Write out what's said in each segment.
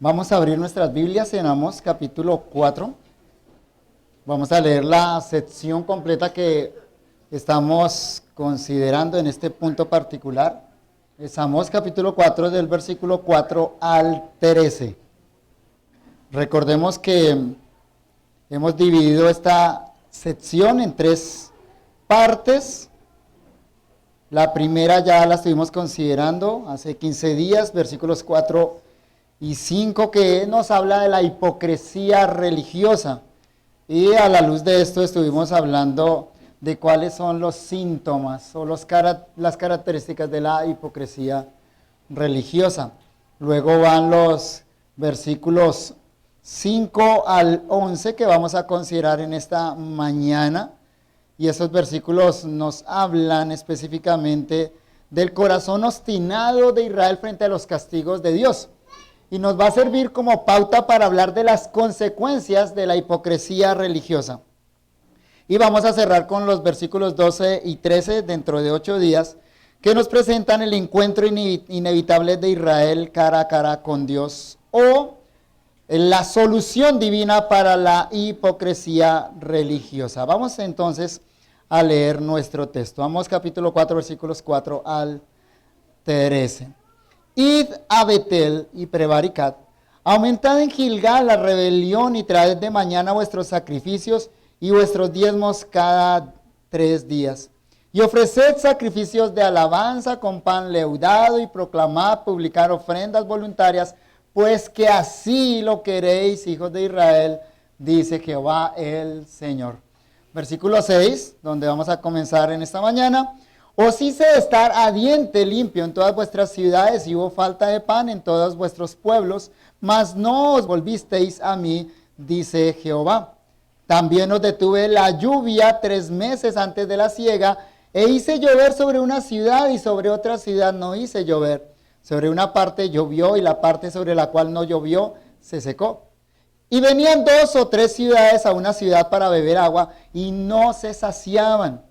Vamos a abrir nuestras Biblias en Amós capítulo 4. Vamos a leer la sección completa que estamos considerando en este punto particular. Es Amós capítulo 4 del versículo 4 al 13. Recordemos que hemos dividido esta sección en tres partes. La primera ya la estuvimos considerando hace 15 días, versículos 4 y 5, que nos habla de la hipocresía religiosa. Y a la luz de esto estuvimos hablando de cuáles son los síntomas o las características de la hipocresía religiosa. Luego van los versículos 5 al 11 que vamos a considerar en esta mañana. Y esos versículos nos hablan específicamente del corazón obstinado de Israel frente a los castigos de Dios. Y nos va a servir como pauta para hablar de las consecuencias de la hipocresía religiosa. Y vamos a cerrar con los versículos 12 y 13 dentro de 8 días, que nos presentan el encuentro inevitable de Israel cara a cara con Dios, o la solución divina para la hipocresía religiosa. Vamos entonces a leer nuestro texto. Amós capítulo 4, versículos 4 al 13. Id a Betel y prevaricad, aumentad en Gilgal la rebelión y traed de mañana vuestros sacrificios y vuestros diezmos cada 3 días. Y ofreced sacrificios de alabanza con pan leudado y proclamad publicar ofrendas voluntarias, pues que así lo queréis, hijos de Israel, dice Jehová el Señor. Versículo 6, donde vamos a comenzar en esta mañana. Os hice estar a diente limpio en todas vuestras ciudades y hubo falta de pan en todos vuestros pueblos, mas no os volvisteis a mí, dice Jehová. También os detuve la lluvia 3 meses antes de la siega, e hice llover sobre una ciudad y sobre otra ciudad no hice llover. Sobre una parte llovió y la parte sobre la cual no llovió se secó. Y venían 2 o 3 ciudades a una ciudad para beber agua y no se saciaban.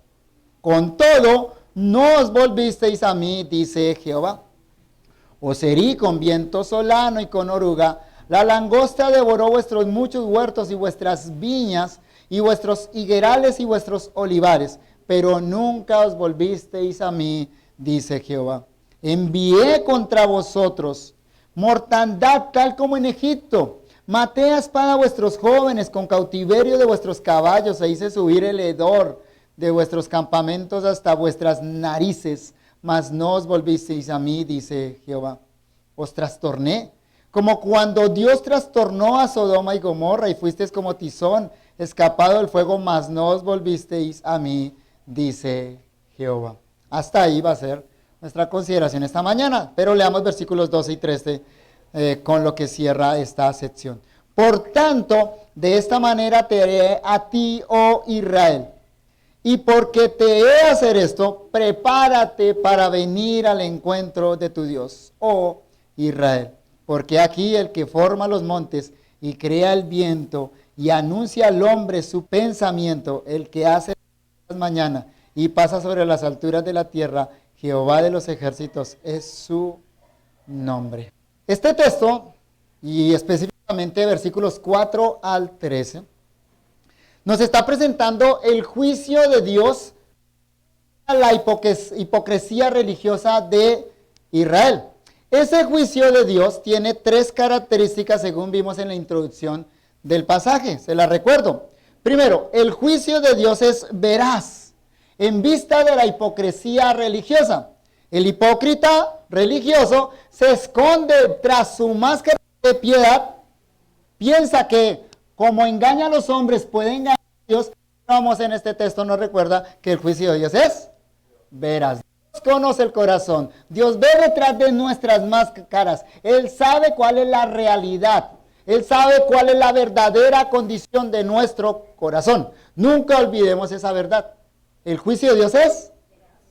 Con todo, no os volvisteis a mí, dice Jehová. Os herí con viento solano y con oruga. La langosta devoró vuestros muchos huertos y vuestras viñas y vuestros higuerales y vuestros olivares. Pero nunca os volvisteis a mí, dice Jehová. Envié contra vosotros mortandad tal como en Egipto. Maté a espada a vuestros jóvenes con cautiverio de vuestros caballos e hice subir el hedor de vuestros campamentos hasta vuestras narices, mas no os volvisteis a mí, dice Jehová. Os trastorné, como cuando Dios trastornó a Sodoma y Gomorra, y fuisteis como tizón escapado del fuego, mas no os volvisteis a mí, dice Jehová. Hasta ahí va a ser nuestra consideración esta mañana, pero leamos versículos 12 y 13 con lo que cierra esta sección. Por tanto, de esta manera te haré a ti, oh Israel. Y porque te he hacer esto, prepárate para venir al encuentro de tu Dios, oh Israel. Porque aquí el que forma los montes y crea el viento y anuncia al hombre su pensamiento, el que hace las mañanas y pasa sobre las alturas de la tierra, Jehová de los ejércitos es su nombre. Este texto, y específicamente versículos 4 al 13, nos está presentando el juicio de Dios a la hipocresía religiosa de Israel. Ese juicio de Dios tiene 3 características según vimos en la introducción del pasaje. Se las recuerdo. Primero, el juicio de Dios es veraz en vista de la hipocresía religiosa. El hipócrita religioso se esconde tras su máscara de piedad, piensa que como engaña a los hombres puede engañar a Dios. Vamos, en este texto nos recuerda que el juicio de Dios es veraz. Dios conoce el corazón. Dios ve detrás de nuestras máscaras. Él sabe cuál es la realidad. Él sabe cuál es la verdadera condición de nuestro corazón. Nunca olvidemos esa verdad. El juicio de Dios es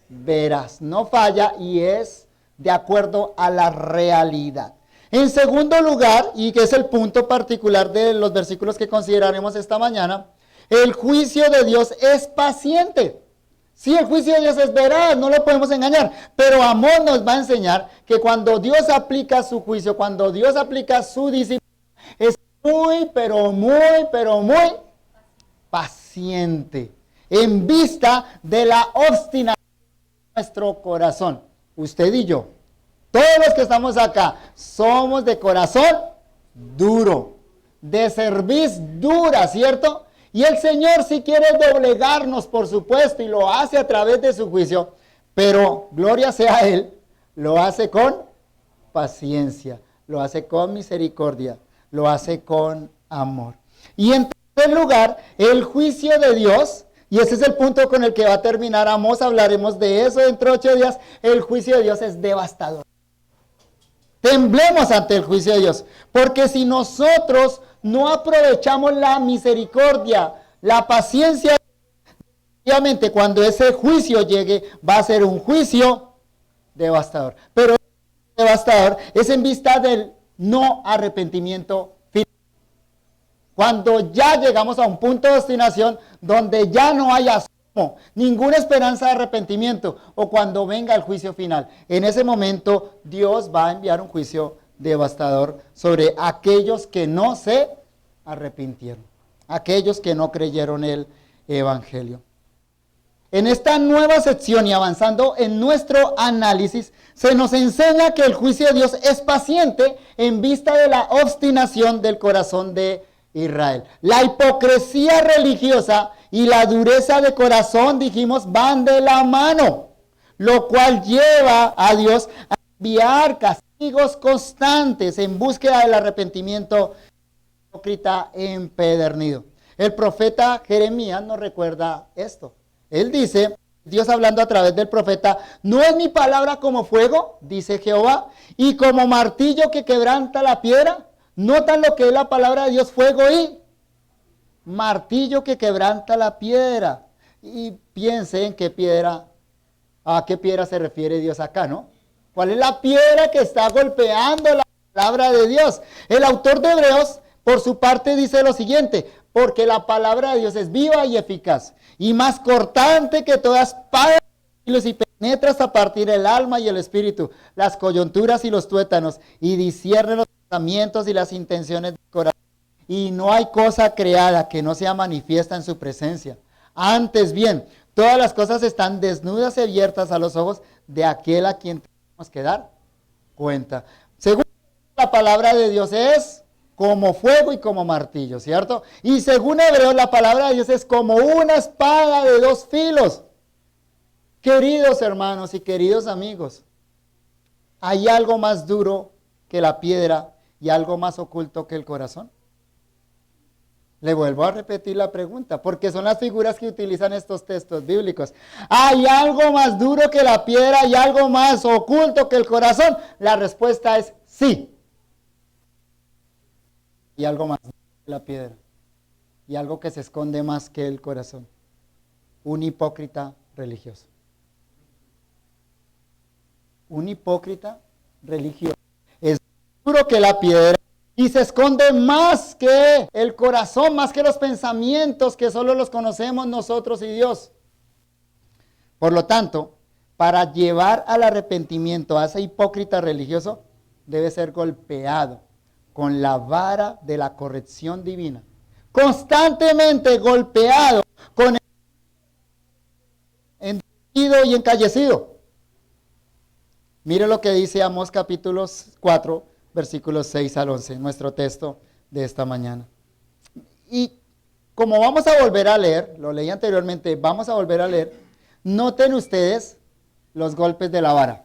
veraz, no falla y es de acuerdo a la realidad. En segundo lugar, y que es el punto particular de los versículos que consideraremos esta mañana, el juicio de Dios es paciente. Sí, el juicio de Dios es veraz, no lo podemos engañar, pero Amós nos va a enseñar que cuando Dios aplica su juicio, cuando Dios aplica su disciplina, es muy, pero muy paciente, en vista de la obstinación de nuestro corazón. Usted y yo, todos los que estamos acá, somos de corazón duro, de cerviz dura, ¿cierto? Y el Señor sí quiere doblegarnos, por supuesto, y lo hace a través de su juicio, pero gloria sea a Él, lo hace con paciencia, lo hace con misericordia, lo hace con amor. Y en tercer lugar, el juicio de Dios, y ese es el punto con el que va a terminar Amós, hablaremos de eso dentro de 8 días, el juicio de Dios es devastador. Temblemos ante el juicio de Dios, porque si nosotros no aprovechamos la misericordia, la paciencia, obviamente cuando ese juicio llegue, va a ser un juicio devastador. Pero devastador es en vista del no arrepentimiento final. Cuando ya llegamos a un punto de obstinación donde ya no haya ninguna esperanza de arrepentimiento, o cuando venga el juicio final, en ese momento Dios va a enviar un juicio devastador sobre aquellos que no se arrepintieron, aquellos que no creyeron el evangelio. En esta nueva sección y avanzando en nuestro análisis, se nos enseña que el juicio de Dios es paciente en vista de la obstinación del corazón de Israel. La hipocresía religiosa y la dureza de corazón, dijimos, van de la mano, lo cual lleva a Dios a enviar castigos constantes en búsqueda del arrepentimiento hipócrita empedernido. El profeta Jeremías nos recuerda esto. Él dice, Dios hablando a través del profeta, ¿no es mi palabra como fuego? Dice Jehová, y como martillo que quebranta la piedra. ¿Notan lo que es la palabra de Dios, fuego y martillo que quebranta la piedra? Y piensen qué piedra, a qué piedra se refiere Dios acá, ¿no? ¿Cuál es la piedra que está golpeando la palabra de Dios? El autor de Hebreos, por su parte, dice lo siguiente, porque la palabra de Dios es viva y eficaz, y más cortante que toda espada y penetra hasta partir el alma y el espíritu, las coyunturas y los tuétanos, y discierne los pensamientos y las intenciones del corazón. Y no hay cosa creada que no sea manifiesta en su presencia. Antes bien, todas las cosas están desnudas y abiertas a los ojos de aquel a quien tenemos que dar cuenta. Según la palabra de Dios es como fuego y como martillo, ¿cierto? Y según Hebreos, la palabra de Dios es como una espada de 2 filos. Queridos hermanos y queridos amigos, ¿hay algo más duro que la piedra y algo más oculto que el corazón? Le vuelvo a repetir la pregunta, porque son las figuras que utilizan estos textos bíblicos. ¿Hay algo más duro que la piedra y algo más oculto que el corazón? La respuesta es sí. Y algo más que la piedra. Y algo que se esconde más que el corazón. Un hipócrita religioso. Un hipócrita religioso. Es duro que la piedra y se esconde más que el corazón, más que los pensamientos que solo los conocemos nosotros y Dios. Por lo tanto, para llevar al arrepentimiento a ese hipócrita religioso, debe ser golpeado con la vara de la corrección divina. Constantemente golpeado, con endurecido y encallecido. Mire lo que dice Amós capítulo 4, versículos 6 al 11, nuestro texto de esta mañana. Y como vamos a volver a leer, lo leí anteriormente, vamos a volver a leer, noten ustedes los golpes de la vara.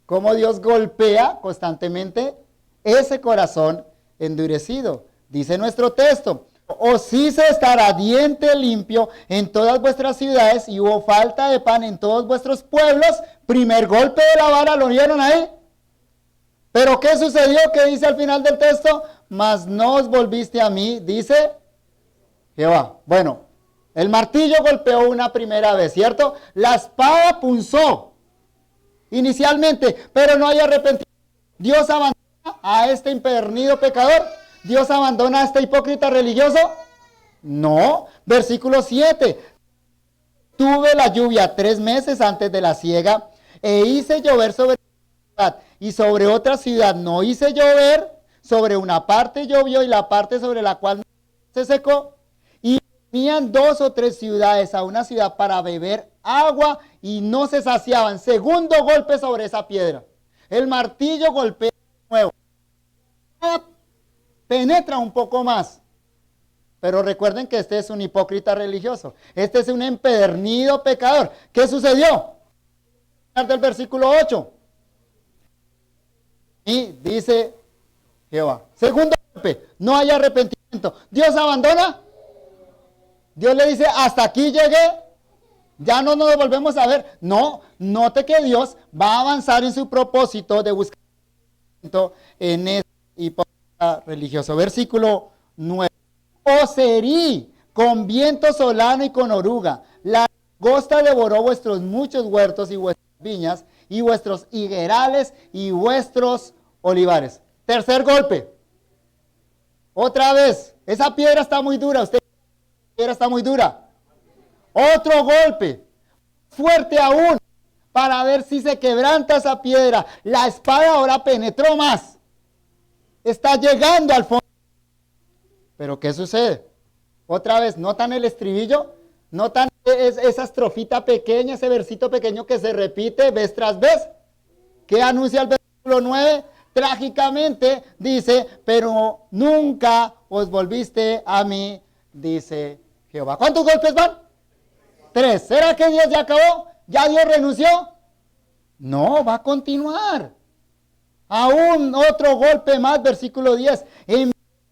Cómo Dios golpea constantemente ese corazón endurecido. Dice nuestro texto, os hice estar a diente limpio en todas vuestras ciudades y hubo falta de pan en todos vuestros pueblos. Primer golpe de la vara, ¿lo vieron ahí? Pero ¿qué sucedió? ¿Qué dice al final del texto? Mas no os volviste a mí, dice Jehová. Bueno, el martillo golpeó una primera vez, ¿cierto? La espada punzó inicialmente, pero no hay arrepentimiento. Dios abandona a este empedernido pecador. Dios abandona a este hipócrita religioso. No. Versículo 7. Tuve la lluvia 3 meses antes de la siega, e hice llover sobre una ciudad y sobre otra ciudad no hice llover, sobre una parte llovió y la parte sobre la cual no se secó. Y venían 2 o 3 ciudades a una ciudad para beber agua y no se saciaban. Segundo golpe sobre esa piedra. El martillo golpea de nuevo. Penetra un poco más. Pero recuerden que este es un hipócrita religioso. Este es un empedernido pecador. ¿Qué sucedió? Del versículo 8. Y dice Jehová. Segundo golpe. No hay arrepentimiento. ¿Dios abandona? Dios le dice, hasta aquí llegué. Ya no nos volvemos a ver. No, note que Dios va a avanzar en su propósito de buscar en este hipócrita religioso. Versículo 9. Os herí con viento solano y con oruga. La langosta devoró vuestros muchos huertos y vuestras viñas y vuestros higuerales y vuestros olivares. Tercer golpe. Otra vez. Esa piedra está muy dura. Usted, la piedra está muy dura. Otro golpe. Fuerte aún. Para ver si se quebranta esa piedra. La espada ahora penetró más. Está llegando al fondo. Pero ¿qué sucede? Otra vez, ¿notan el estribillo? ¿Notan esa estrofita pequeña, ese versito pequeño que se repite vez tras vez? ¿Qué anuncia el versículo 9? Trágicamente dice, pero nunca os volviste a mí, dice Jehová. ¿Cuántos golpes van? 3. ¿Será que Dios ya acabó? ¿Ya Dios renunció? No, va a continuar. Aún otro golpe más, versículo 10.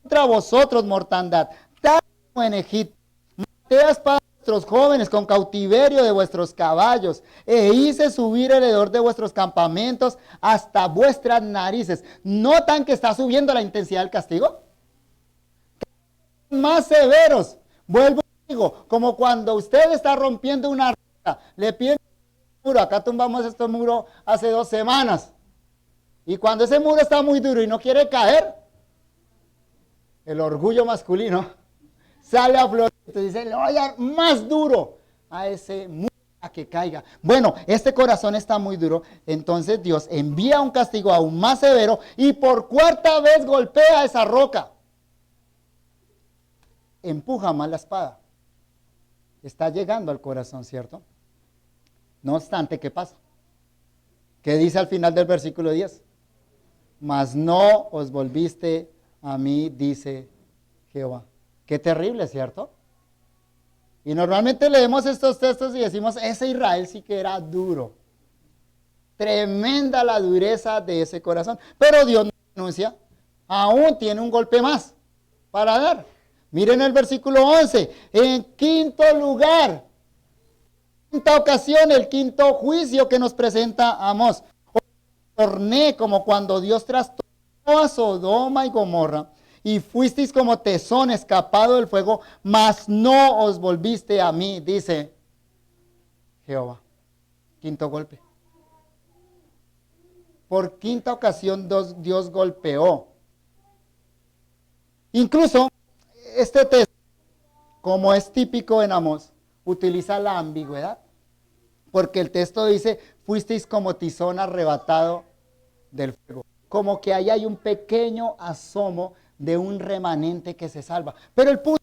Contra vosotros mortandad, tal como en Egipto. Maté a espada a vuestros jóvenes con cautiverio de vuestros caballos, e hice subir el hedor de vuestros campamentos hasta vuestras narices. ¿Notan que está subiendo la intensidad del castigo? Más severos. Vuelvo y digo, como cuando usted está rompiendo una roca, le piden un muro. Acá tumbamos este muro hace 2 semanas. Y cuando ese muro está muy duro y no quiere caer, el orgullo masculino sale a flote y dice, le voy a dar más duro a ese muro a que caiga. Bueno, este corazón está muy duro, entonces Dios envía un castigo aún más severo y por 4ª vez golpea esa roca. Empuja más la espada. Está llegando al corazón, ¿cierto? No obstante, ¿qué pasa? ¿Qué dice al final del versículo 10? Mas no os volviste a mí, dice Jehová. Qué terrible, ¿cierto? Y normalmente leemos estos textos y decimos, ese Israel sí que era duro. Tremenda la dureza de ese corazón. Pero Dios no renuncia. Aún tiene un golpe más para dar. Miren el versículo 11. En quinto lugar, quinta ocasión, el quinto juicio que nos presenta Amós. Torné como cuando Dios trastocó a Sodoma y Gomorra, y fuisteis como tesón escapado del fuego, mas no os volviste a mí, dice Jehová. Quinto golpe. Por quinta ocasión Dios golpeó. Incluso este texto, como es típico en Amós, utiliza la ambigüedad, porque el texto dice, fuisteis como tizón arrebatado del fuego. Como que ahí hay un pequeño asomo de un remanente que se salva. Pero el punto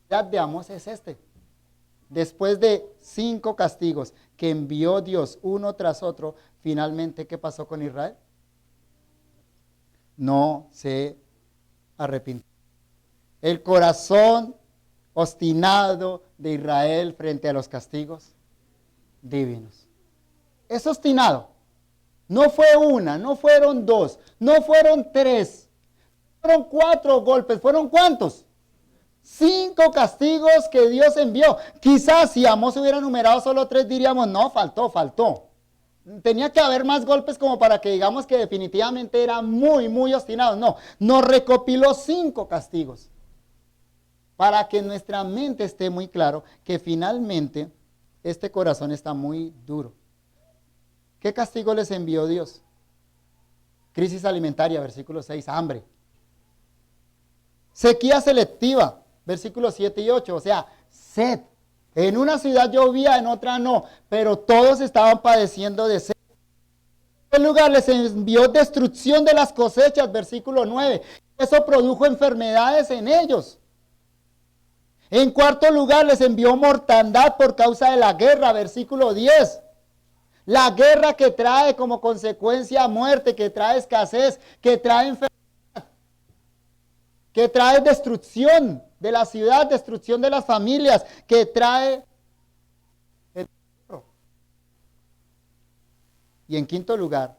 de Amós es este. Después de 5 castigos que envió Dios uno tras otro, finalmente, ¿qué pasó con Israel? No se arrepintió. El corazón obstinado de Israel frente a los castigos divinos. Es obstinado. No fue una, no fueron 2, no fueron 3, fueron 4 golpes. ¿Fueron cuántos? 5 castigos que Dios envió. Quizás si Amós hubiera numerado solo 3, diríamos, no, faltó. Tenía que haber más golpes como para que digamos que definitivamente era muy obstinado. No, nos recopiló 5 castigos. Para que nuestra mente esté muy claro que finalmente este corazón está muy duro. ¿Qué castigo les envió Dios? Crisis alimentaria, versículo 6, hambre. Sequía selectiva, versículos 7 y 8, o sea, sed. En una ciudad llovía, en otra no, pero todos estaban padeciendo de sed. En lugar les envió destrucción de las cosechas, versículo 9. Eso produjo enfermedades en ellos. En cuarto lugar les envió mortandad por causa de la guerra, versículo 10. La guerra que trae como consecuencia muerte, que trae escasez, que trae enfermedad, que trae destrucción de la ciudad, destrucción de las familias, que trae el... Y en quinto lugar,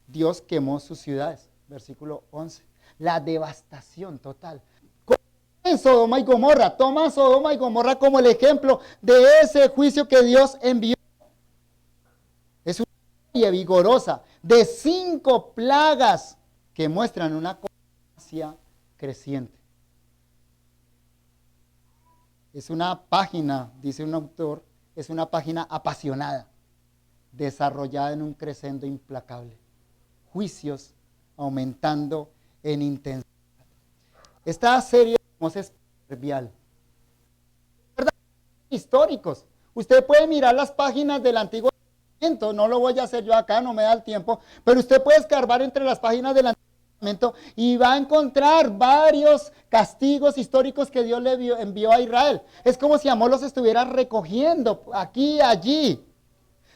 Dios quemó sus ciudades, versículo 11. La devastación total. En Sodoma y Gomorra, toma Sodoma y Gomorra como el ejemplo de ese juicio que Dios envió. Es una serie vigorosa de 5 plagas que muestran una conciencia creciente. Es una página, dice un autor, es una página apasionada, desarrollada en un crescendo implacable. Juicios aumentando en intensidad. Esta serie es proverbial. Históricos. Usted puede mirar las páginas del Antiguo Testamento, no lo voy a hacer yo acá, no me da el tiempo, pero usted puede escarbar entre las páginas del Antiguo Testamento y va a encontrar varios castigos históricos que Dios le envió a Israel. Es como si Amós los estuviera recogiendo aquí y allí.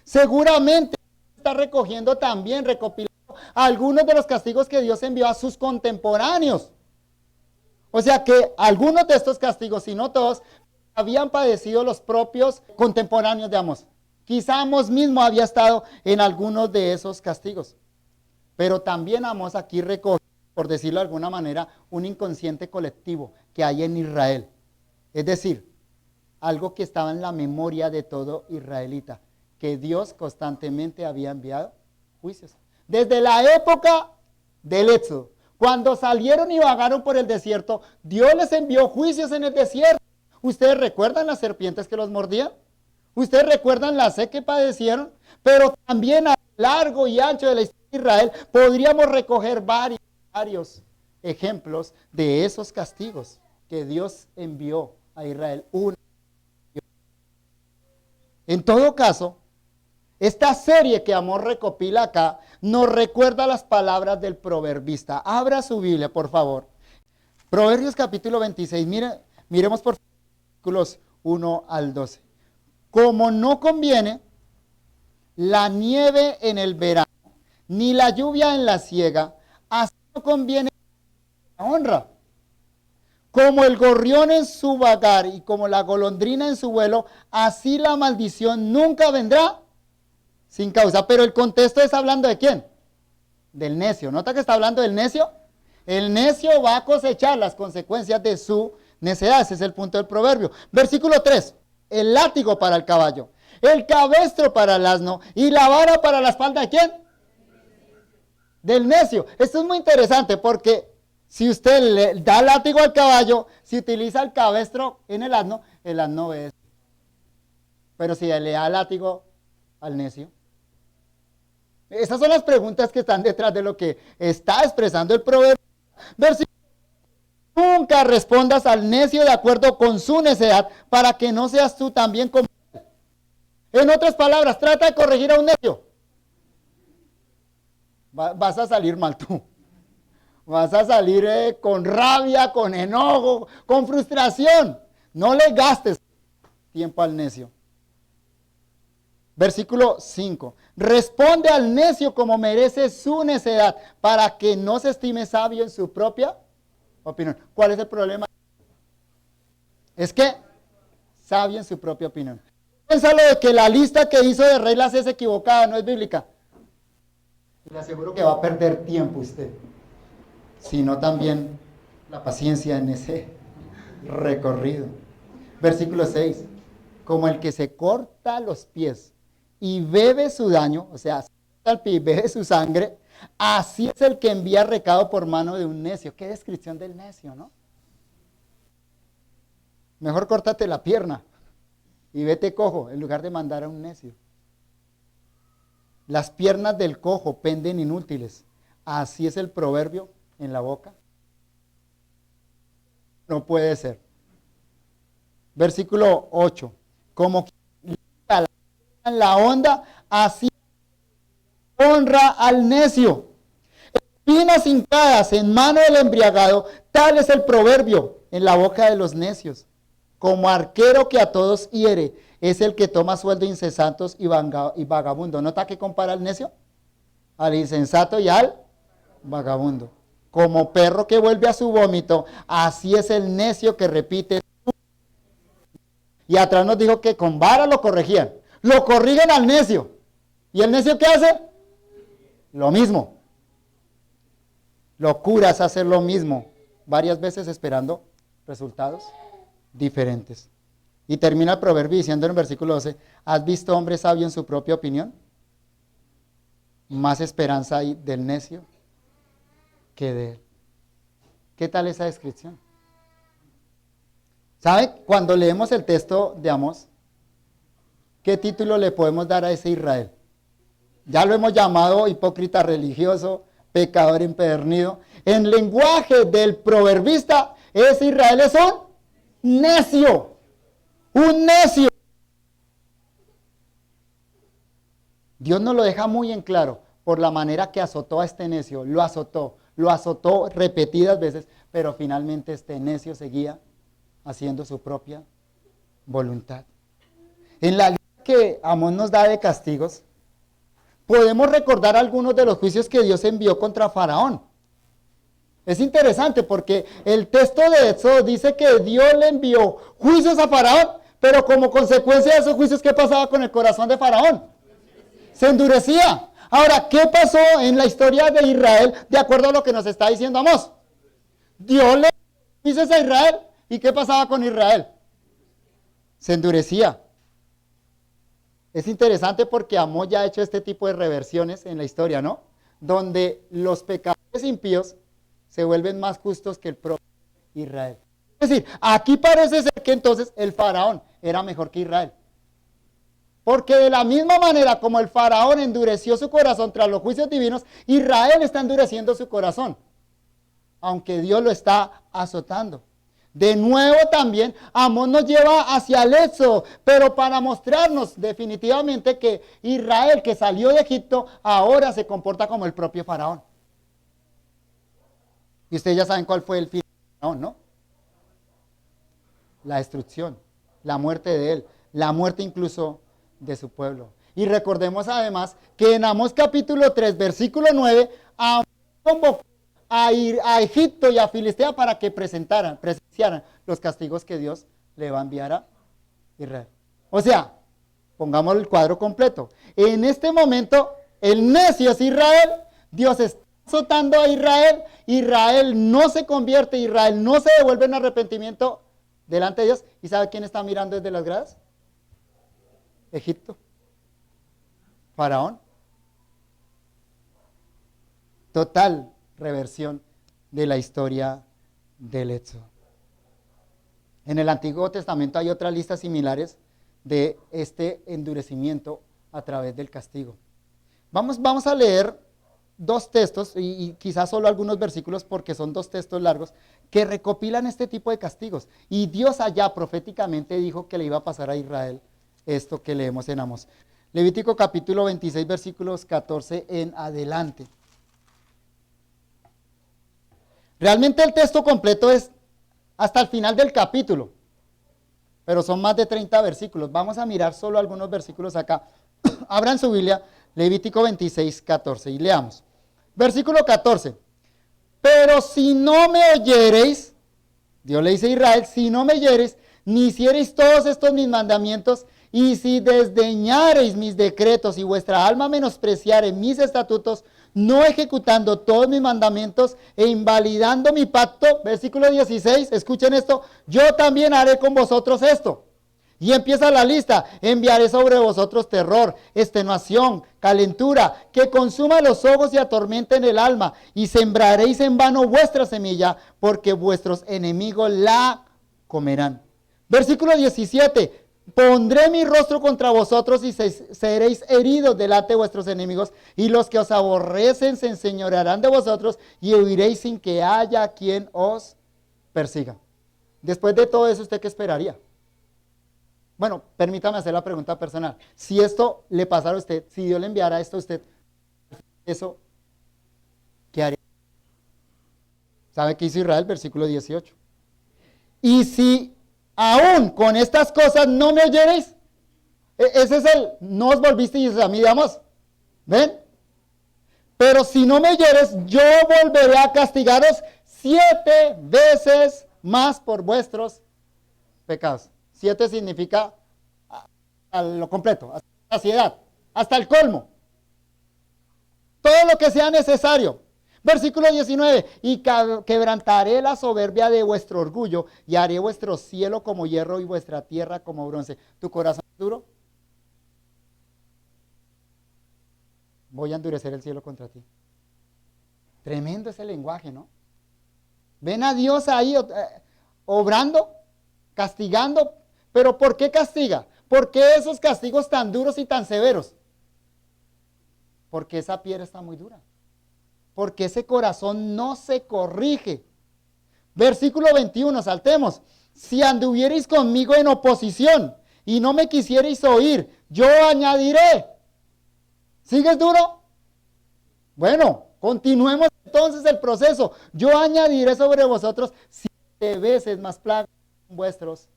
Seguramente está recogiendo también, recopilando algunos de los castigos que Dios envió a sus contemporáneos. O sea que algunos de estos castigos, si no todos, habían padecido los propios contemporáneos de Amós. Quizá Amós mismo había estado en algunos de esos castigos. Pero también Amós aquí recoge, por decirlo de alguna manera, un inconsciente colectivo que hay en Israel. Es decir, algo que estaba en la memoria de todo israelita, que Dios constantemente había enviado juicios. Desde la época del Éxodo, cuando salieron y vagaron por el desierto, Dios les envió juicios en el desierto. ¿Ustedes recuerdan las serpientes que los mordían? ¿Ustedes recuerdan la sed que padecieron? Pero también a lo largo y ancho de la historia de Israel podríamos recoger varios ejemplos de esos castigos que Dios envió a Israel. En todo caso, esta serie que Amós recopila acá nos recuerda las palabras del proverbista. Abra su Biblia, por favor. Proverbios capítulo 26. Miremos por versículos 1 al 12. Como no conviene la nieve en el verano, ni la lluvia en la siega, así no conviene la honra. Como el gorrión en su vagar y como la golondrina en su vuelo, así la maldición nunca vendrá sin causa. Pero el contexto es hablando ¿de quién? Del necio. ¿Nota que está hablando del necio? El necio va a cosechar las consecuencias de su necedad. Ese es el punto del proverbio. Versículo 3. El látigo para el caballo, el cabestro para el asno y la vara para la espalda ¿de quién? Del necio. Esto es muy interesante porque si usted le da látigo al caballo, si utiliza el cabestro en el asno obedece. Pero si le da látigo al necio. Esas son las preguntas que están detrás de lo que está expresando el proverbio. Versículo: nunca respondas al necio de acuerdo con su necedad, para que no seas tú también como él. En otras palabras, trata de corregir a un necio. Vas a salir mal tú. Vas a salir con rabia, con enojo, con frustración. No le gastes tiempo al necio. Versículo 5. Responde al necio como merece su necedad, para que no se estime sabio en su propia opinión. ¿Cuál es el problema? Es que sabio en su propia opinión. Piénsalo de que la lista que hizo de reglas es equivocada, no es bíblica. Le aseguro que va a perder tiempo usted, sino también la paciencia en ese recorrido. Versículo 6. Como el que se corta los pies y bebe su daño, o sea, se corta el pie y bebe su sangre, así es el que envía recado por mano de un necio. Qué descripción del necio, ¿no? Mejor córtate la pierna y vete cojo en lugar de mandar a un necio. Las piernas del cojo penden inútiles. Así es el proverbio en la boca. No puede ser. Versículo 8. como quien en la onda, así honra al necio. Espinas hincadas en mano del embriagado, tal es el proverbio en la boca de los necios. Como arquero que a todos hiere, es el que toma sueldo insensatos y vagabundo. ¿Nota que compara al necio? Al insensato y al vagabundo. Como perro que vuelve a su vómito, así es el necio que repite. Y atrás nos dijo que con vara lo corregían. Lo corrigen al necio. ¿Y el necio qué hace? Lo mismo. Locura es hacer lo mismo varias veces esperando resultados diferentes. Y termina el proverbio diciendo en el versículo 12, ¿has visto hombre sabio en su propia opinión? Más esperanza hay del necio que de él. ¿Qué tal esa descripción? ¿Sabe? Cuando leemos el texto de Amós, ¿qué título le podemos dar a ese Israel? Ya lo hemos llamado hipócrita religioso, pecador empedernido. En lenguaje del proverbista, ese Israel es un necio. Un necio. Dios nos lo deja muy en claro por la manera que azotó a este necio. Lo azotó repetidas veces, pero finalmente este necio seguía haciendo su propia voluntad. En la lista que Amós nos da de castigos, podemos recordar algunos de los juicios que Dios envió contra Faraón. Es interesante porque el texto de Éxodo dice que Dios le envió juicios a Faraón, pero como consecuencia de esos juicios, ¿qué pasaba con el corazón de Faraón? Se endurecía. Ahora, ¿qué pasó en la historia de Israel de acuerdo a lo que nos está diciendo Amós? Dios le envió juicios a Israel, ¿y qué pasaba con Israel? Se endurecía. Es interesante porque Amós ya ha hecho este tipo de reversiones en la historia, ¿no? Donde los pecadores impíos se vuelven más justos que el propio Israel. Es decir, aquí parece ser que entonces el faraón era mejor que Israel. Porque de la misma manera como el faraón endureció su corazón tras los juicios divinos, Israel está endureciendo su corazón, aunque Dios lo está azotando. De nuevo también, Amós nos lleva hacia el Éxodo, pero para mostrarnos definitivamente que Israel, que salió de Egipto, ahora se comporta como el propio faraón. Y ustedes ya saben cuál fue el fin del faraón, ¿no? La destrucción, la muerte de él, la muerte incluso de su pueblo. Y recordemos además que en Amós capítulo 3, versículo 9, Amós convocó a ir a Egipto y a Filistea para que presenciaran los castigos que Dios le va a enviar a Israel. O sea, pongamos el cuadro completo. En este momento, el necio es Israel, Dios está azotando a Israel, Israel no se convierte, Israel no se devuelve en arrepentimiento delante de Dios. ¿Y sabe quién está mirando desde las gradas? Egipto. Faraón. Total reversión de la historia del Éxodo. En el Antiguo Testamento hay otras listas similares de este endurecimiento a través del castigo. Vamos a leer dos textos y quizás solo algunos versículos porque son dos textos largos que recopilan este tipo de castigos. Y Dios allá proféticamente dijo que le iba a pasar a Israel esto que leemos en Amós. Levítico capítulo 26 versículos 14 en adelante. Realmente el texto completo es hasta el final del capítulo, pero son más de 30 versículos. Vamos a mirar solo algunos versículos acá. Abran su Biblia, Levítico 26, 14 y leamos. Versículo 14. Pero si no me oyereis, Dios le dice a Israel, si no me oyereis, ni hiciereis todos estos mis mandamientos, y si desdeñareis mis decretos y vuestra alma menospreciare mis estatutos, no ejecutando todos mis mandamientos e invalidando mi pacto, versículo 16, escuchen esto, yo también haré con vosotros esto. Y empieza la lista, enviaré sobre vosotros terror, extenuación, calentura, que consuma los ojos y atormenten el alma, y sembraréis en vano vuestra semilla, porque vuestros enemigos la comerán. Versículo 17, pondré mi rostro contra vosotros y seréis heridos delante de vuestros enemigos, y los que os aborrecen se enseñorearán de vosotros, y huiréis sin que haya quien os persiga. Después de todo eso, ¿usted qué esperaría? Bueno, permítame hacer la pregunta personal. Si esto le pasara a usted, si Dios le enviara esto a usted, eso, ¿qué haría? ¿Sabe qué hizo Israel? Versículo 18. Y si aún con estas cosas no me oyereis, ese es el, no os volvisteis a mí, digamos, ¿ven? Pero si no me oyeres, yo volveré a castigaros 7 veces más por vuestros pecados. 7 significa a lo completo, hasta la saciedad, hasta el colmo. Todo lo que sea necesario. Versículo 19, y quebrantaré la soberbia de vuestro orgullo y haré vuestro cielo como hierro y vuestra tierra como bronce. ¿Tu corazón es duro? Voy a endurecer el cielo contra ti. Tremendo ese lenguaje, ¿no? Ven a Dios ahí obrando, castigando. ¿Pero por qué castiga? ¿Por qué esos castigos tan duros y tan severos? Porque esa piedra está muy dura. Porque ese corazón no se corrige. Versículo 21, saltemos. Si anduvierais conmigo en oposición y no me quisierais oír, yo añadiré. ¿Sigues duro? Bueno, continuemos entonces el proceso. Yo añadiré sobre vosotros 7 veces más plagas vuestros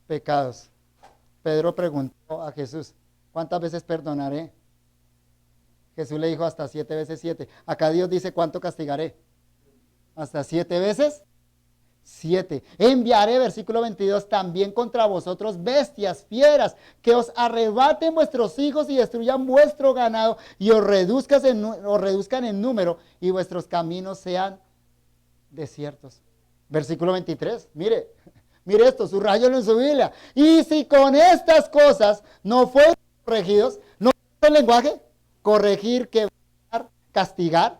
pecados. Pedro preguntó a Jesús, ¿cuántas veces perdonaré? Jesús le dijo hasta 7 veces 7. Acá Dios dice, ¿cuánto castigaré? Hasta 7 veces 7. Enviaré, versículo 22, también contra vosotros bestias, fieras, que os arrebaten vuestros hijos y destruyan vuestro ganado y os reduzcan en número y vuestros caminos sean desiertos. Versículo 23, mire esto, subrayalo en su Biblia. Y si con estas cosas no fueron corregidos, ¿no es el lenguaje? Corregir, quebrar, castigar.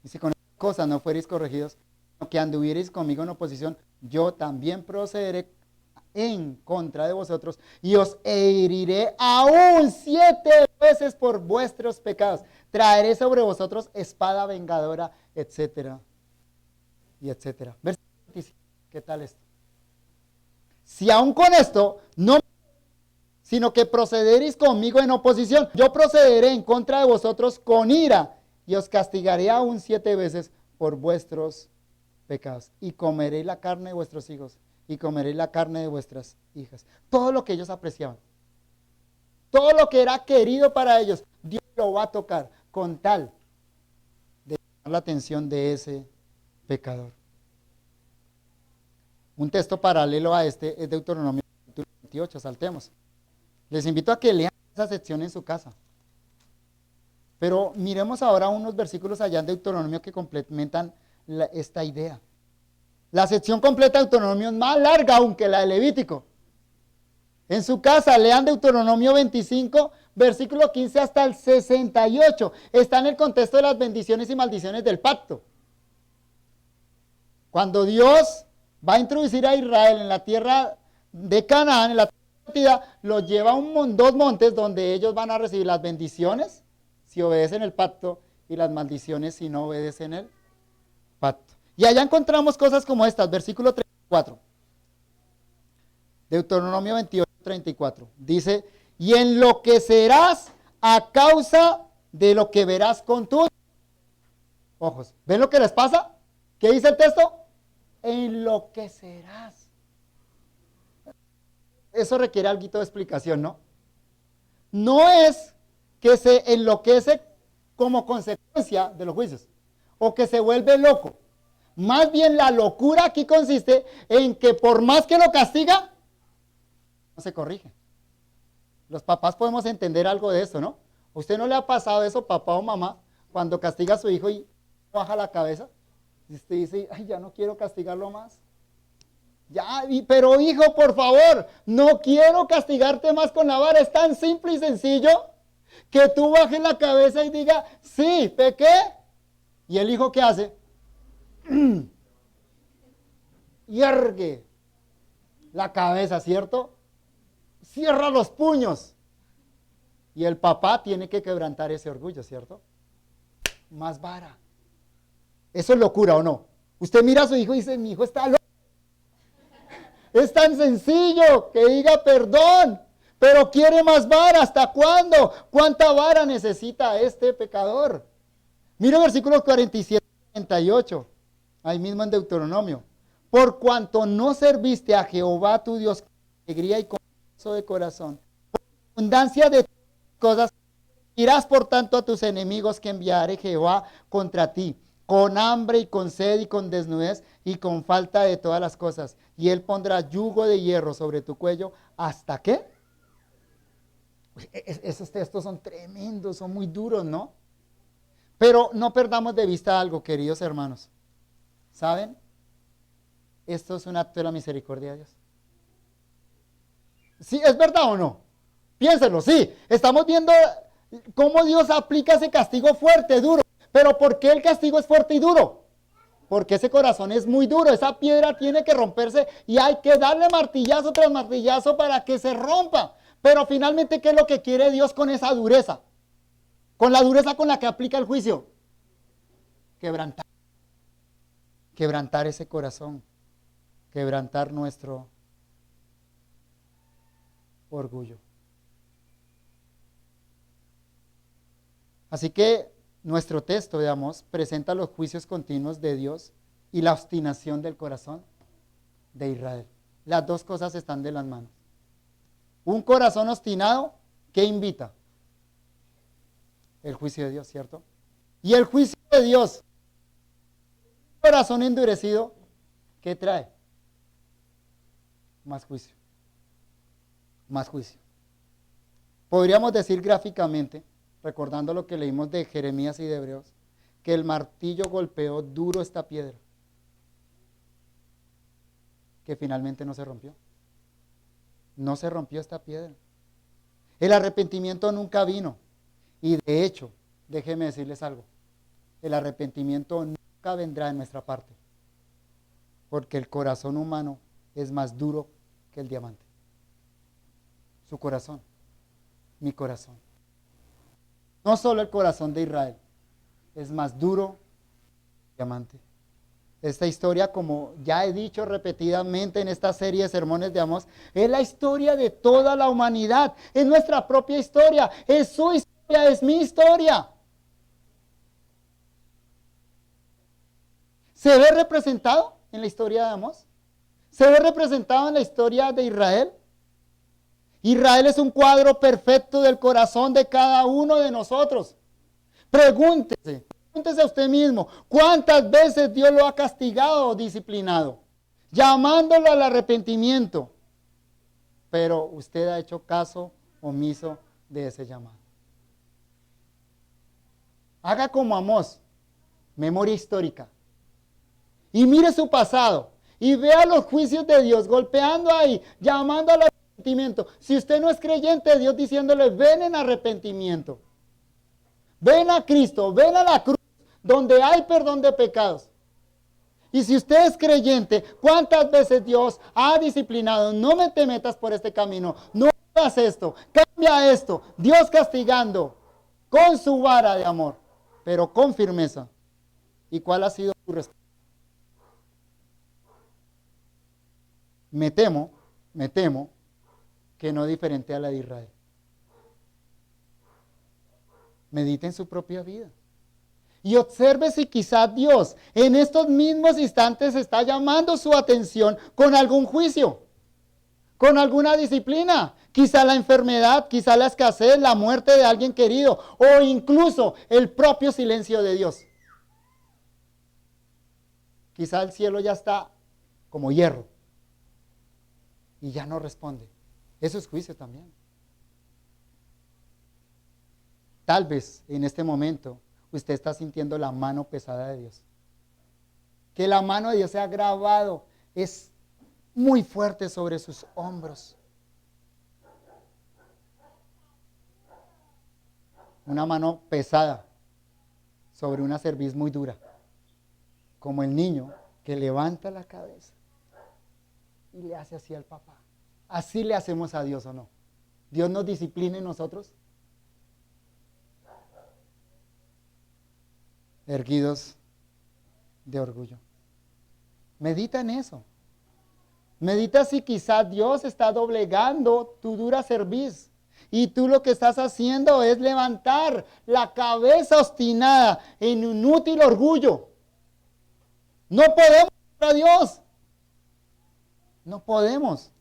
Y si con estas cosas no fuereis corregidos, que anduviereis conmigo en oposición, yo también procederé en contra de vosotros y os heriré aún 7 veces por vuestros pecados. Traeré sobre vosotros espada vengadora, etcétera, y etcétera. Versículo 25. ¿Qué tal esto? Si aún con esto no, sino que procederéis conmigo en oposición, yo procederé en contra de vosotros con ira y os castigaré aún 7 veces por vuestros pecados. Y comeréis la carne de vuestros hijos y comeréis la carne de vuestras hijas. Todo lo que ellos apreciaban, todo lo que era querido para ellos, Dios lo va a tocar con tal de llamar la atención de ese pecador. Un texto paralelo a este es Deuteronomio 28, saltemos. Les invito a que lean esa sección en su casa. Pero miremos ahora unos versículos allá en Deuteronomio que complementan esta idea. La sección completa de Deuteronomio es más larga aún que la de Levítico. En su casa lean Deuteronomio 25, versículo 15 hasta el 68. Está en el contexto de las bendiciones y maldiciones del pacto. Cuando Dios va a introducir a Israel en la tierra de Canaán, en la tierra, los lleva a 2 montes donde ellos van a recibir las bendiciones si obedecen el pacto y las maldiciones si no obedecen el pacto. Y allá encontramos cosas como estas, versículo 34. Deuteronomio 28, 34. Dice, y enloquecerás a causa de lo que verás con tus ojos. ¿Ven lo que les pasa? ¿Qué dice el texto? Enloquecerás. Eso requiere algo de explicación, ¿no? No es que se enloquece como consecuencia de los juicios o que se vuelve loco. Más bien la locura aquí consiste en que por más que lo castiga, no se corrige. Los papás podemos entender algo de eso, ¿no? ¿A usted no le ha pasado eso, papá o mamá, cuando castiga a su hijo y baja la cabeza? Y usted dice, ay, ya no quiero castigarlo más. Ya, pero hijo, por favor, no quiero castigarte más con la vara. Es tan simple y sencillo que tú bajes la cabeza y diga, sí, pequé. ¿Y el hijo qué hace? Yergue la cabeza, ¿cierto? Cierra los puños. Y el papá tiene que quebrantar ese orgullo, ¿cierto? Más vara. ¿Eso es locura o no? Usted mira a su hijo y dice, mi hijo está loco. Es tan sencillo que diga perdón, pero quiere más vara. ¿Hasta cuándo? ¿Cuánta vara necesita este pecador? Mira el versículo 47 y 48, ahí mismo en Deuteronomio. Por cuanto no serviste a Jehová tu Dios con alegría y con gozo de corazón, por abundancia de cosas, irás por tanto a tus enemigos que enviaré Jehová contra ti, con hambre y con sed y con desnudez y con falta de todas las cosas. Y él pondrá yugo de hierro sobre tu cuello. ¿Hasta qué? Esos textos son tremendos, son muy duros, ¿no? Pero no perdamos de vista algo, queridos hermanos. ¿Saben? Esto es un acto de la misericordia de Dios. ¿Sí? ¿Es verdad o no? Piénsenlo, sí. Estamos viendo cómo Dios aplica ese castigo fuerte, duro. Pero ¿por qué el castigo es fuerte y duro? Porque ese corazón es muy duro. Esa piedra tiene que romperse y hay que darle martillazo tras martillazo para que se rompa. Pero finalmente, ¿qué es lo que quiere Dios con esa dureza? Con la dureza con la que aplica el juicio. Quebrantar. Quebrantar ese corazón. Quebrantar nuestro orgullo. Así que nuestro texto, digamos, presenta los juicios continuos de Dios y la obstinación del corazón de Israel. Las dos cosas están de las manos. Un corazón obstinado, ¿qué invita? El juicio de Dios, ¿cierto? Y el juicio de Dios, un corazón endurecido, ¿qué trae? Más juicio. Más juicio. Podríamos decir gráficamente, recordando lo que leímos de Jeremías y de Hebreos, que el martillo golpeó duro esta piedra, que finalmente no se rompió. No se rompió esta piedra. El arrepentimiento nunca vino. Y de hecho, déjenme decirles algo, el arrepentimiento nunca vendrá de nuestra parte, porque el corazón humano es más duro que el diamante. Su corazón, mi corazón. No solo el corazón de Israel, es más duro que el diamante. Esta historia, como ya he dicho repetidamente en esta serie de sermones de Amós, es la historia de toda la humanidad, es nuestra propia historia, es su historia, es mi historia. ¿Se ve representado en la historia de Amós? ¿Se ve representado en la historia de Israel? Israel es un cuadro perfecto del corazón de cada uno de nosotros. Pregúntese a usted mismo, ¿cuántas veces Dios lo ha castigado o disciplinado? Llamándolo al arrepentimiento. Pero usted ha hecho caso omiso de ese llamado. Haga como Amós, memoria histórica. Y mire su pasado. Y vea los juicios de Dios golpeando ahí, llamando al arrepentimiento. Si usted no es creyente, Dios diciéndole, ven en arrepentimiento. Ven a Cristo, ven a la cruz, donde hay perdón de pecados. Y si usted es creyente, ¿cuántas veces Dios ha disciplinado? No te metas por este camino, no hagas esto, cambia esto. Dios castigando con su vara de amor, pero con firmeza. ¿Y cuál ha sido tu respuesta? Me temo que no diferente a la de Israel. Medite en su propia vida. Y observe si quizás Dios en estos mismos instantes está llamando su atención con algún juicio, con alguna disciplina. Quizá la enfermedad, quizá la escasez, la muerte de alguien querido o incluso el propio silencio de Dios. Quizá el cielo ya está como hierro y ya no responde. Eso es juicio también. Tal vez en este momento usted está sintiendo la mano pesada de Dios. Que la mano de Dios se ha grabado, es muy fuerte sobre sus hombros. Una mano pesada sobre una cerviz muy dura. Como el niño que levanta la cabeza y le hace así al papá. Así le hacemos a Dios, ¿o no? Dios nos disciplina en nosotros. Erguidos de orgullo. Medita en eso. Medita si quizá Dios está doblegando tu dura cerviz. Y tú lo que estás haciendo es levantar la cabeza obstinada en inútil orgullo. No podemos contra Dios. No podemos.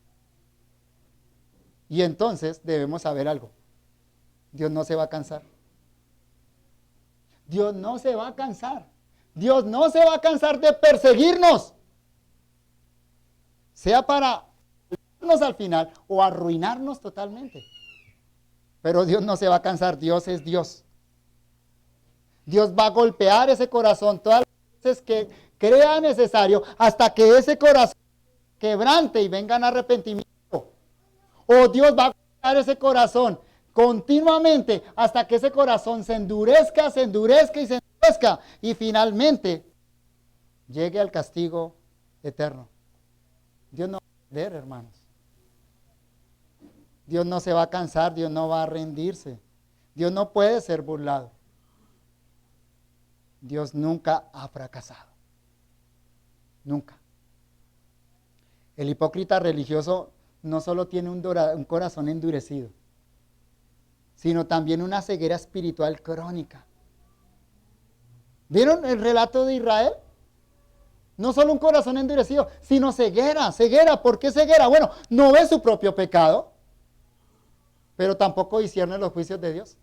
Y entonces debemos saber algo. Dios no se va a cansar. Dios no se va a cansar. Dios no se va a cansar de perseguirnos. Sea para arruinarnos al final o arruinarnos totalmente. Pero Dios no se va a cansar. Dios es Dios. Dios va a golpear ese corazón todas las veces que crea necesario hasta que ese corazón quebrante y vengan arrepentimiento. O Dios va a golpear ese corazón continuamente hasta que ese corazón se endurezca y se endurezca y finalmente llegue al castigo eterno. Dios no va a perder, hermanos. Dios no se va a cansar, Dios no va a rendirse. Dios no puede ser burlado. Dios nunca ha fracasado. Nunca. El hipócrita religioso no solo tiene un corazón endurecido, sino también una ceguera espiritual crónica. ¿Vieron el relato de Israel? No solo un corazón endurecido, sino ceguera. ¿Por qué ceguera? Bueno, no ve su propio pecado, pero tampoco discierne los juicios de Dios.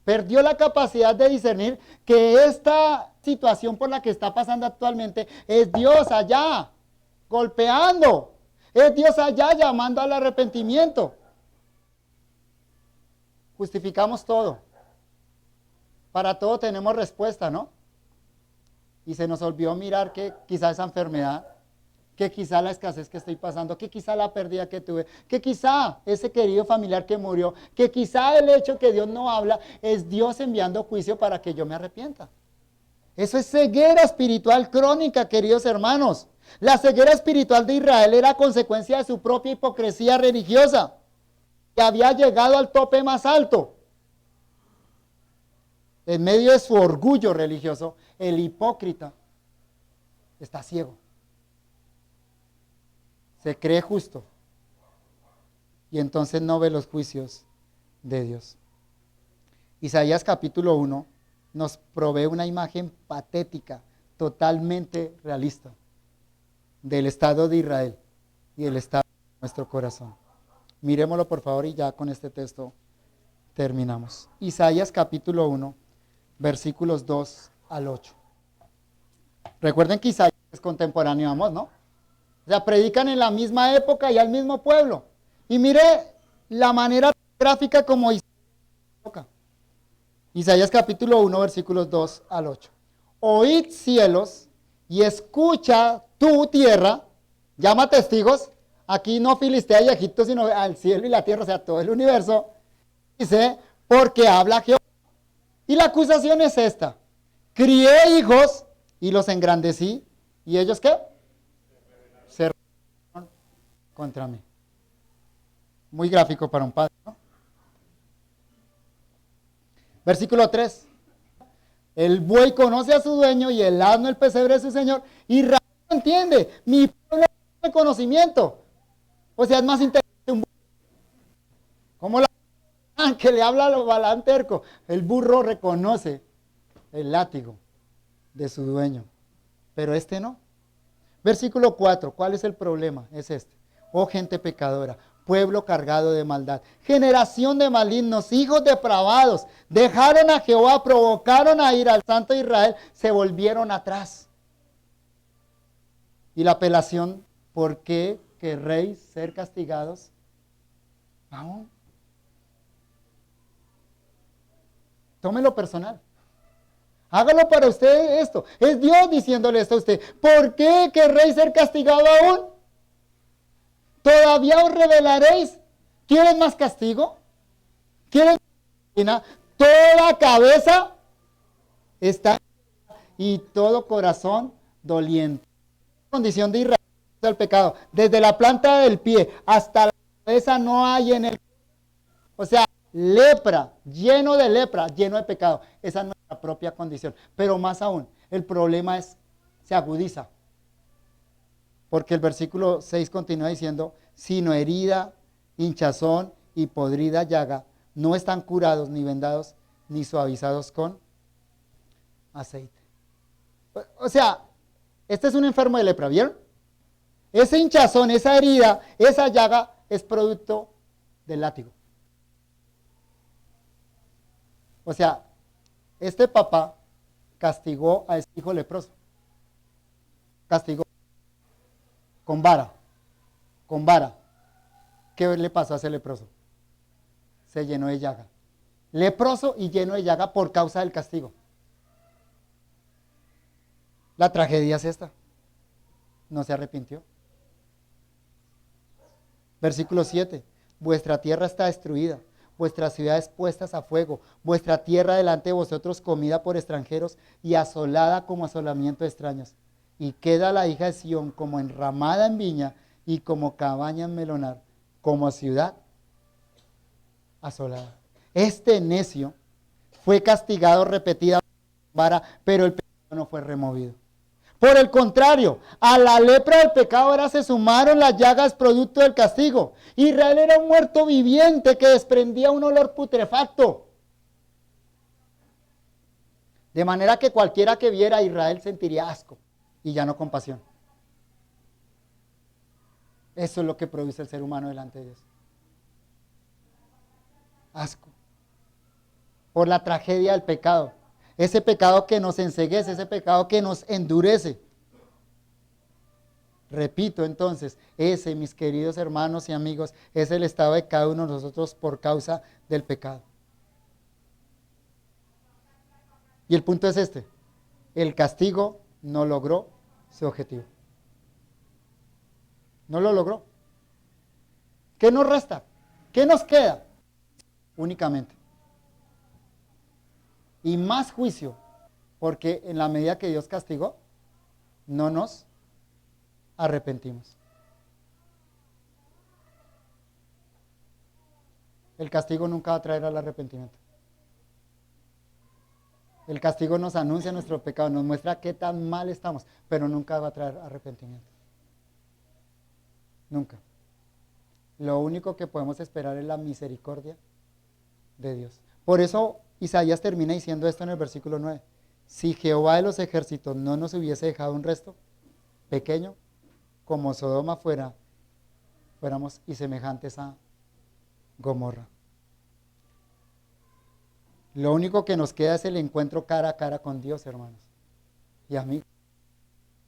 Perdió la capacidad de discernir que esta situación por la que está pasando actualmente es Dios allá, golpeando. Es Dios allá llamando al arrepentimiento. Justificamos todo. Para todo tenemos respuesta, ¿no? Y se nos olvidó mirar que quizá esa enfermedad, que quizá la escasez que estoy pasando, que quizá la pérdida que tuve, que quizá ese querido familiar que murió, que quizá el hecho que Dios no habla es Dios enviando juicio para que yo me arrepienta. Eso es ceguera espiritual crónica, queridos hermanos. La ceguera espiritual de Israel era consecuencia de su propia hipocresía religiosa, que había llegado al tope más alto. En medio de su orgullo religioso, el hipócrita está ciego. Se cree justo y entonces no ve los juicios de Dios. Isaías capítulo 1 nos provee una imagen patética, totalmente realista, del estado de Israel y el estado de nuestro corazón. Miremoslo por favor y ya con este texto terminamos. Isaías capítulo 1, versículos 2 al 8. Recuerden que Isaías es contemporáneo a Amós, ¿no? O sea, predican en la misma época y al mismo pueblo. Y mire la manera gráfica como Isaías capítulo 1, versículos 2 al 8. Oíd cielos y escucha tu tierra, llama testigos, aquí no Filistea y Egipto, sino al cielo y la tierra, o sea, todo el universo. Dice, porque habla Jehová. Y la acusación es esta: crié hijos y los engrandecí, ¿y ellos qué? Se rebelaron contra mí. Muy gráfico para un padre, ¿no? Versículo 3. El buey conoce a su dueño y el asno el pesebre de su señor. Y Israel no entiende. Mi pueblo no tiene conocimiento. O sea, es más inteligente un burro. Como la que le habla a Balaam terco. El burro reconoce el látigo de su dueño. Pero este no. Versículo 4. ¿Cuál es el problema? Es este. Oh gente pecadora, pueblo cargado de maldad, generación de malignos, hijos depravados, dejaron a Jehová, provocaron a ir al santo de Israel, se volvieron atrás. Y la apelación, ¿por qué querréis ser castigados aún? Tómelo personal. Hágalo para usted esto. Es Dios diciéndole esto a usted. ¿Por qué querréis ser castigado aún? ¿Todavía os rebelaréis? ¿Quieren más castigo? ¿Quieren más? Toda cabeza está y todo corazón doliente. La condición de Israel es el pecado. Desde la planta del pie hasta la cabeza no hay en el... O sea, lepra, lleno de pecado. Esa no es la propia condición. Pero más aún, el problema se agudiza. Porque el versículo 6 continúa diciendo, sino herida, hinchazón y podrida llaga, no están curados ni vendados ni suavizados con aceite. O sea, este es un enfermo de lepra, ¿vieron? Ese hinchazón, esa herida, esa llaga es producto del látigo. O sea, este papá castigó a ese hijo leproso. Castigó con vara, con vara. ¿Qué le pasó a ese leproso? Se llenó de llaga. Leproso y lleno de llaga por causa del castigo. La tragedia es esta. No se arrepintió. Versículo 7. Vuestra tierra está destruida, vuestras ciudades puestas a fuego, vuestra tierra delante de vosotros comida por extranjeros y asolada como asolamiento de extraños. Y queda la hija de Sión como enramada en viña y como cabaña en melonar, como ciudad asolada. Este necio fue castigado repetidamente con vara, pero el pecado no fue removido. Por el contrario, a la lepra del pecado ahora se sumaron las llagas producto del castigo. Israel era un muerto viviente que desprendía un olor putrefacto. De manera que cualquiera que viera a Israel sentiría asco y ya no compasión. Eso es lo que produce el ser humano delante de Dios. Asco. Por la tragedia del pecado. Ese pecado que nos enceguece, ese pecado que nos endurece. Repito entonces, ese, mis queridos hermanos y amigos, es el estado de cada uno de nosotros por causa del pecado. Y el punto es este, el castigo no logró su objetivo. No lo logró. ¿Qué nos resta? ¿Qué nos queda? Únicamente. Y más juicio, porque en la medida que Dios castigó, no nos arrepentimos. El castigo nunca va a traer al arrepentimiento. El castigo nos anuncia nuestro pecado, nos muestra qué tan mal estamos, pero nunca va a traer arrepentimiento. Nunca. Lo único que podemos esperar es la misericordia de Dios. Por eso Isaías termina diciendo esto en el versículo 9. Si Jehová de los ejércitos no nos hubiese dejado un resto pequeño, como Sodoma fuéramos y semejantes a Gomorra. Lo único que nos queda es el encuentro cara a cara con Dios, hermanos y amigos.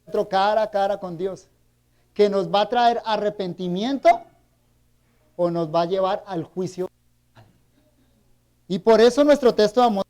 Encuentro cara a cara con Dios, que nos va a traer arrepentimiento o nos va a llevar al juicio. Y por eso nuestro texto de Amós,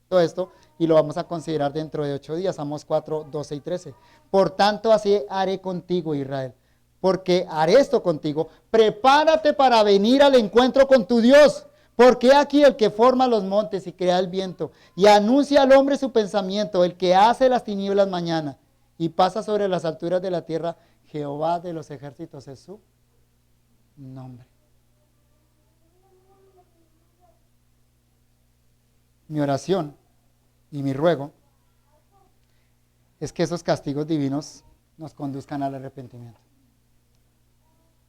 todo esto, y lo vamos a considerar dentro de 8 días, Amós 4, 12 y 13. Por tanto, así haré contigo, Israel, porque haré esto contigo. Prepárate para venir al encuentro con tu Dios, porque aquí el que forma los montes y crea el viento, y anuncia al hombre su pensamiento, el que hace las tinieblas mañana, y pasa sobre las alturas de la tierra, Jehová de los ejércitos es su nombre. Mi oración y mi ruego es que esos castigos divinos nos conduzcan al arrepentimiento.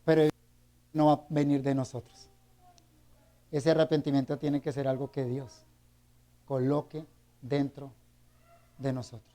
Pero no va a venir de nosotros. Ese arrepentimiento tiene que ser algo que Dios coloque dentro de nosotros.